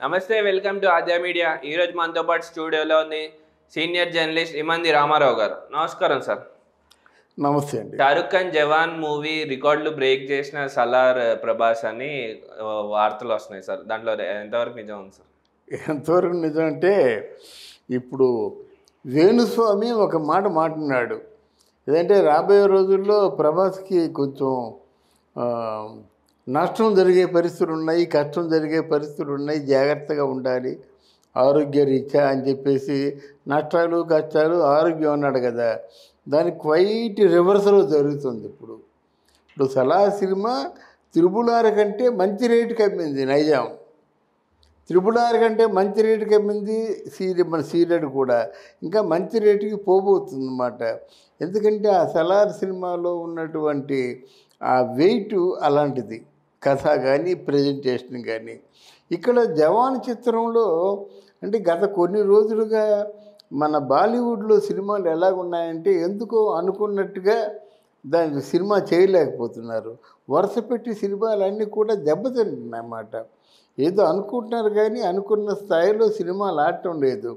నమస్తే, welcome to Aadya media. ఈరోజు మనతో పాటు స్టూడియోలో ఉంది సీనియర్ జర్నలిస్ట్ ఇమంది రామారావు గారు. నమస్కారం సార్. నమస్తే అండి. షారుఖ్ ఖాన్ జవాన్ మూవీ రికార్డులు బ్రేక్ చేసిన సలార్ ప్రభాస్ అని వార్తలు వస్తున్నాయి సార్. దాంట్లో ఎంతవరకు నిజం ఉంది సార్? ఎంతవరకు నిజం అంటే, ఇప్పుడు వేణుస్వామి ఒక మాట మాట్లాడినాడు. ఏదంటే రాబోయే రోజుల్లో ప్రభాస్కి కొంచెం నష్టం జరిగే పరిస్థితులు ఉన్నాయి, కష్టం జరిగే పరిస్థితులు ఉన్నాయి, జాగ్రత్తగా ఉండాలి ఆరోగ్య రీత్యా అని చెప్పేసి. నష్టాలు కష్టాలు ఆరోగ్యం అన్నాడు కదా, దానికి క్వైట్ రివర్సల్ జరుగుతుంది. ఇప్పుడు సలా సినిమా త్రిబుల్ కంటే మంచి రేటుకి అమ్మింది నైజాం. త్రిబుల్ కంటే మంచి రేటుకి అమ్మింది మన సీరియడ్ కూడా ఇంకా మంచి రేటుకి పోబోతుంది అన్నమాట. ఎందుకంటే ఆ సలార్ సినిమాలో ఉన్నటువంటి ఆ వెయిట్ అలాంటిది, కథ కానీ ప్రజెంటేషన్ కానీ. ఇక్కడ జవాన్ చిత్రంలో అంటే గత కొన్ని రోజులుగా మన బాలీవుడ్లో సినిమాలు ఎలాగున్నాయంటే ఎందుకో అనుకున్నట్టుగా దాని సినిమా చేయలేకపోతున్నారు. వరుస పెట్టి సినిమాలన్నీ కూడా దెబ్బతింటున్నాయి అన్నమాట. ఏదో అనుకుంటున్నారు కానీ అనుకున్న స్థాయిలో సినిమాలు ఆడటం లేదు.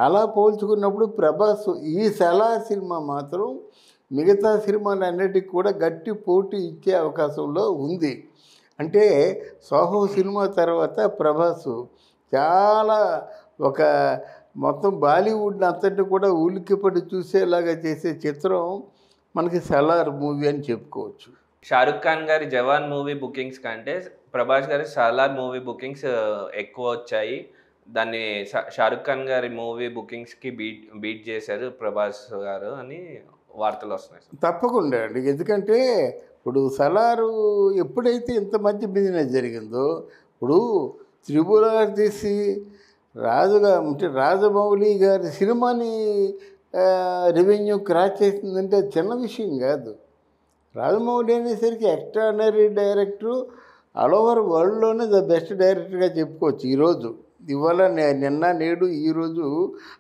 అలా పోల్చుకున్నప్పుడు ప్రభాస్ ఈ సలా సినిమా మాత్రం మిగతా సినిమాలన్నిటికీ కూడా గట్టి పోటీ ఇచ్చే అవకాశంలో ఉంది. అంటే సాహో సినిమా తర్వాత ప్రభాస్ చాలా ఒక మొత్తం బాలీవుడ్ అంతటి కూడా ఉలిక్కిపడి చూసేలాగా చేసే చిత్రం మనకి సలార్ మూవీ అని చెప్పుకోవచ్చు. షారుఖ్ ఖాన్ గారి జవాన్ మూవీ బుకింగ్స్ కంటే ప్రభాస్ గారి సలార్ మూవీ బుకింగ్స్ ఎక్కువ వచ్చాయి. దాన్ని షారుఖ్ ఖాన్ గారి మూవీ బుకింగ్స్కి బీట్ చేశారు ప్రభాస్ గారు అని వార్తలు వస్తున్నాయి. తప్పకుండా అండి. ఎందుకంటే ఇప్పుడు సలారు ఎప్పుడైతే ఇంత మంచి బిజినెస్ జరిగిందో, ఇప్పుడు త్రిపుర తీసి రాజమౌళి గారి సినిమాని రెవెన్యూ క్రాచ్ చేసిందంటే చిన్న విషయం కాదు. రాజమౌళి అనేసరికి ఎక్స్ట్రాడినరీ డైరెక్టరు, ఆల్ ఓవర్ వరల్డ్లోనే ద బెస్ట్ డైరెక్టర్గా చెప్పుకోవచ్చు. ఈరోజు ఇవాళ నిన్న నేడు ఈరోజు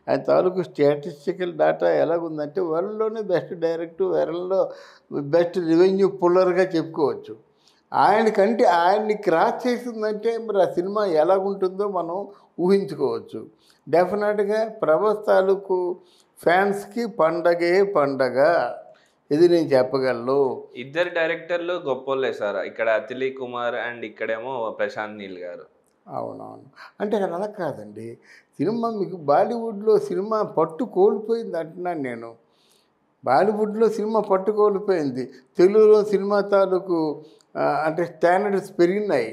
ఆయన తాలూకు స్టాటిస్టికల్ డేటా ఎలాగుందంటే వరల్డ్లోనే బెస్ట్ డైరెక్టర్, వరల్డ్లో బెస్ట్ రెవెన్యూ పుల్లర్గా చెప్పుకోవచ్చు. ఆయన్ని క్రాస్ చేసిందంటే మరి ఆ సినిమా ఎలాగుంటుందో మనం ఊహించుకోవచ్చు. డెఫినెట్గా ప్రభాస్ తాలూకు ఫ్యాన్స్కి పండగే పండగ, ఇది నేను చెప్పగలను. ఇద్దరు డైరెక్టర్లు గొప్పోళ్ళే సార్. ఇక్కడ అతిలి కుమార్ అండ్ ఇక్కడేమో ప్రశాంత్ నీల్ గారు. అవునవును. అంటే అలా కాదండి, సినిమా మీకు బాలీవుడ్లో సినిమా పట్టు కోల్పోయింది అంటున్నాను నేను. బాలీవుడ్లో సినిమా పట్టు కోల్పోయింది. తెలుగులో సినిమా తాలూకు అంటే స్టాండర్డ్స్ పెరిగినాయి.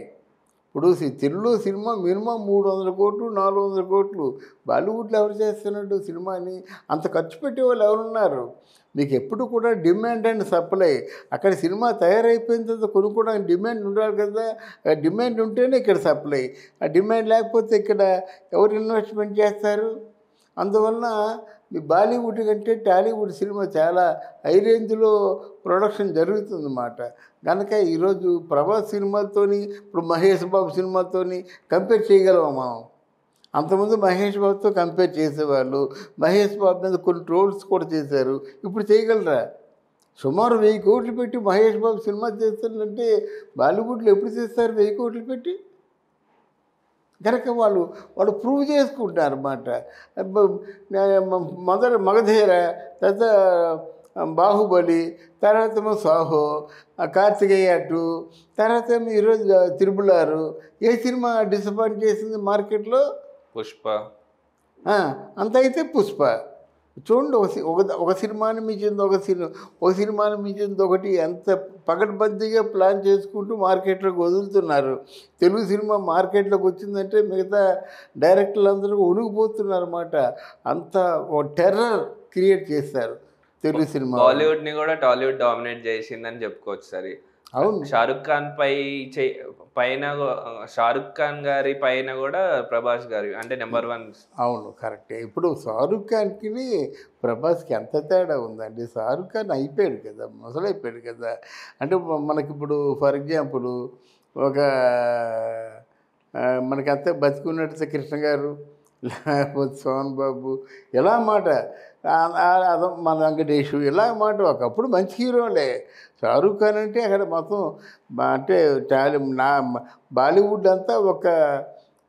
ఇప్పుడు తెలుగులో సినిమా మినిమం 300 కోట్లు 400 కోట్లు. బాలీవుడ్లో ఎవరు చేస్తున్నాడు సినిమాని? అంత ఖర్చు పెట్టేవాళ్ళు ఎవరున్నారు? మీకు ఎప్పుడు కూడా డిమాండ్ అండ్ సప్లై. అక్కడ సినిమా తయారైపోయిన తర్వాత కొనుక్కోవడానికి డిమాండ్ ఉండాలి కదా. డిమాండ్ ఉంటేనే ఇక్కడ సప్లై. ఆ డిమాండ్ లేకపోతే ఇక్కడ ఎవరు ఇన్వెస్ట్మెంట్ చేస్తారు? అందువలన మీ బాలీవుడ్ కంటే టాలీవుడ్ సినిమా చాలా హై రేంజ్లో ప్రొడక్షన్ జరుగుతుందన్నమాట. కనుక ఈరోజు ప్రభాస్ సినిమాలతోని ఇప్పుడు మహేష్ బాబు సినిమాతోని కంపేర్ చేయగలమా మనం? అంతకుముందు మహేష్ బాబుతో కంపేర్ చేసేవాళ్ళు. మహేష్ బాబు మీద కొన్ని ట్రోల్స్ కూడా చేశారు. ఇప్పుడు చేయగలరా? సుమారు 1000 కోట్లు పెట్టి మహేష్ బాబు సినిమా చేస్తారంటే బాలీవుడ్లో ఎప్పుడు చేస్తారు 1000 కోట్లు పెట్టి? కనుక వాళ్ళు ప్రూవ్ చేసుకుంటారు అన్నమాట. మగధీర, తర్వాత బాహుబలి, తర్వాత సాహో, కార్తికేయ 2, తర్వాత ఈరోజు త్రిబుల్. ఏ సినిమా డిసప్పాయింట్ చేసింది మార్కెట్లో? పుష్ప. అంత అయితే పుష్ప. చూడండి, ఒక సినిమాని మించింది ఒక సినిమాని మించింది ఒకటి ఎంత పకడ్బందీగా ప్లాన్ చేసుకుంటూ మార్కెట్లోకి వదులుతున్నారు. తెలుగు సినిమా మార్కెట్లోకి వచ్చిందంటే మిగతా డైరెక్టర్లు అందరూ ఉనిగిపోతున్నారు అన్నమాట. అంత ఒక టెర్రర్ క్రియేట్ చేస్తారు తెలుగు సినిమా. బాలీవుడ్ని కూడా టాలీవుడ్ డామినేట్ చేసిందని చెప్పుకోవచ్చు సరే. అవును. షారుఖ్ ఖాన్ పైన షారుఖ్ ఖాన్ గారి పైన కూడా ప్రభాస్ గారి అంటే నెంబర్ 1. అవును, కరెక్టే. ఇప్పుడు షారుఖ్ ఖాన్కి ప్రభాస్కి ఎంత తేడా ఉందండి? షారుఖ్ ఖాన్ అయిపోయాడు కదా, మొదలైపోయాడు కదా. అంటే మనకిప్పుడు ఫర్ ఎగ్జాంపుల్ ఒక మనకంతా బతికున్నట్టు కృష్ణ గారు, లేకపోతే సోహన్ బాబు, ఎలా మాట మన వెంకటేష్, ఇలా మాట ఒకప్పుడు మంచి హీరోలే. షారూఖ్ ఖాన్ అంటే అక్కడ మొత్తం అంటే బాలీవుడ్ అంతా ఒక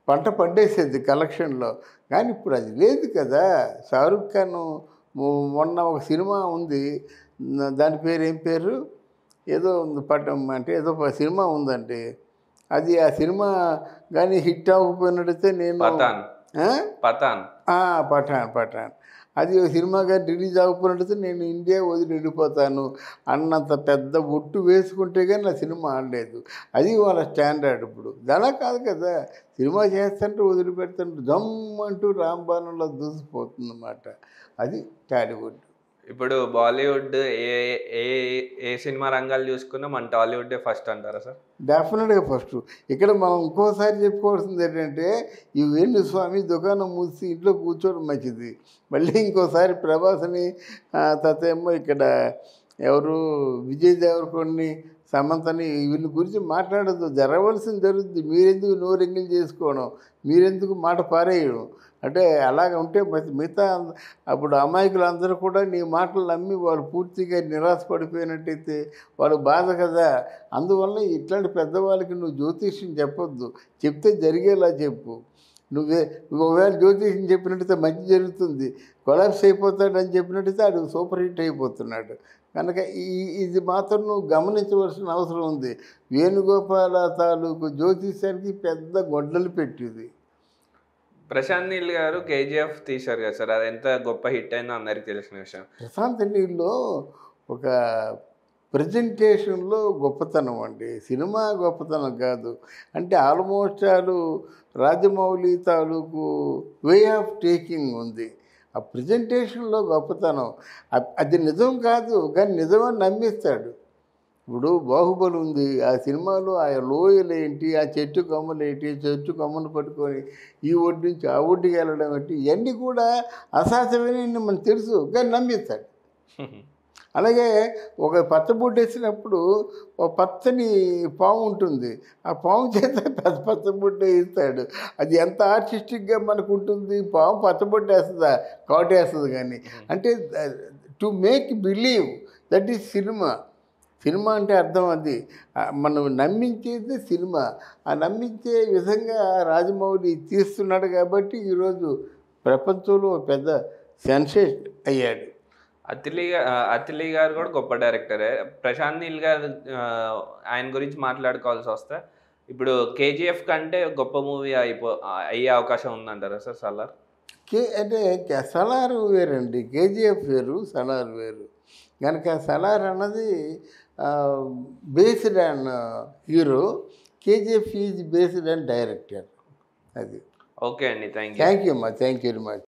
పంట పండేసేది కలెక్షన్లో. కానీ ఇప్పుడు అది లేదు కదా. షారుఖ్ ఖాన్ మొన్న ఒక సినిమా ఉంది, దాని పేరు ఏం పేరు, ఏదో ఉంది పట్టం అంటే ఏదో సినిమా ఉందండి. అది ఆ సినిమా కానీ హిట్ అవ్వకపోయినట్టయితే నేను పఠాన్ ఆ? పఠాన్ పఠాన్ అది సినిమా కానీ రిలీజ్ అవ్వకపోయినట్టయితే నేను ఇండియా వదిలి వెళ్ళిపోతాను అన్నంత పెద్ద ఒట్టు వేసుకుంటే కానీ నా సినిమా ఆడలేదు. అది వాళ్ళ స్టాండర్డ్. ఇప్పుడు అలా కాదు కదా, సినిమా చేస్తుంటే వదిలిపెడుతుంటే జమ్మంటూ రాంబాణంలో దూసిపోతుందన్నమాట. అది టాలీవుడ్. ఇప్పుడు బాలీవుడ్ ఏ ఏ ఏ సినిమా రంగాలు చూసుకున్నా మన టాలీవుడ్డే ఫస్ట్ అంటారా సార్? డెఫినెట్గా ఫస్ట్. ఇక్కడ మనం ఇంకోసారి చెప్పుకోవాల్సింది ఏంటంటే, ఈ వేణుస్వామి దుకాణం మూసి ఇంట్లో కూర్చోవడం మంచిది. మళ్ళీ ఇంకోసారి ప్రభాస్ని తర్వాత ఏమో ఇక్కడ ఎవరు విజయ్ దేవరకొండని, సమంతని వీళ్ళ గురించి మాట్లాడద్దు. జరగవలసింది జరుగుతుంది. మీరెందుకు నోరెంగిల్ చేసుకోవడం, మీరెందుకు మాట పారేయడం అంటే అలాగ ఉంటే మిగతా అప్పుడు అమాయకులు అందరూ కూడా నీ మాటలు నమ్మి వాళ్ళు పూర్తిగా నిరాశపడిపోయినట్టయితే వాళ్ళు బాధ కదా. అందువల్ల ఇట్లాంటి పెద్దవాళ్ళకి నువ్వు జ్యోతిష్యం చెప్పొద్దు. చెప్తే జరిగేలా చెప్పు. నువ్వు ఒకవేళ జ్యోతిష్యం చెప్పినట్టయితే మంచి జరుగుతుంది, కొలాప్స్ అయిపోతాడని చెప్పినట్టయితే ఆడు సూపర్ హిట్ అయిపోతున్నాడు. కనుక ఇది మాత్రం నువ్వు గమనించవలసిన అవసరం ఉంది. వేణుగోపాల తాలూకు జ్యోతిష్యానికి పెద్ద గొడ్డలు పెట్టింది. ప్రశాంత్ నీల్ గారు కేజీఎఫ్ తీశారు కదా సార్, అది ఎంత గొప్ప హిట్ అయిందో అందరికీ తెలిసిన విషయం. ప్రశాంత్ నీళ్ళలో ఒక ప్రజెంటేషన్లో గొప్పతనం అండి, సినిమా గొప్పతనం కాదు. అంటే ఆల్మోస్ట్ వాళ్ళు రాజమౌళి తాలూకు వే ఆఫ్ టేకింగ్ ఉంది. ఆ ప్రజెంటేషన్లో గొప్పతనం. అది నిజం కాదు కానీ నిజమని నమ్మిస్తాడు. ఇప్పుడు బాహుబలి ఉంది, ఆ సినిమాలో ఆ లోయలు ఏంటి, ఆ చెట్టు కొమ్మలు ఏంటి, చెట్టు కొమ్మను పట్టుకొని ఈ ఒడ్డు నుంచి ఆ ఒడ్డుకి వెళ్ళడం ఏంటి, ఇవన్నీ కూడా అసాధ్యమైన మనకు తెలుసు కానీ నమ్మిస్తాడు. అలాగే ఒక పచ్చబొడ్డు వేసినప్పుడు ఒక పచ్చని పాము ఉంటుంది, ఆ పాము చేత పచ్చబొడ్డు వేస్తాడు. అది ఎంత ఆర్టిస్టిక్గా మనకు ఉంటుంది. పాము పచ్చబొడ్డు వేస్తుందా, కాటేస్తుంది. కానీ అంటే to make believe that is cinema. Cinema అంటే అర్థం అది, మనం నమ్మించేది సినిమా. ఆ నమ్మించే విధంగా రాజమౌళి తీస్తున్నాడు కాబట్టి ఈరోజు ప్రపంచంలో పెద్ద సెన్సేషన్ అయ్యాడు. అతిలి గారు కూడా గొప్ప డైరెక్టరే. ప్రశాంత్ నీల్ గారు ఆయన గురించి మాట్లాడుకోవాల్సి వస్తే ఇప్పుడు కేజీఎఫ్ కంటే గొప్ప మూవీ అయ్యే అవకాశం ఉందంటారా సార్ సలార్? అంటే సలార్ వేరండి, కేజీఎఫ్ వేరు, సలార్ వేరు. కనుక సలార్ అన్నది based on hero, KGF is based on director. అది ఓకే అండి, థ్యాంక్ యూ. థ్యాంక్ యూ అమ్మా, థ్యాంక్ యూ వెరీ మచ్.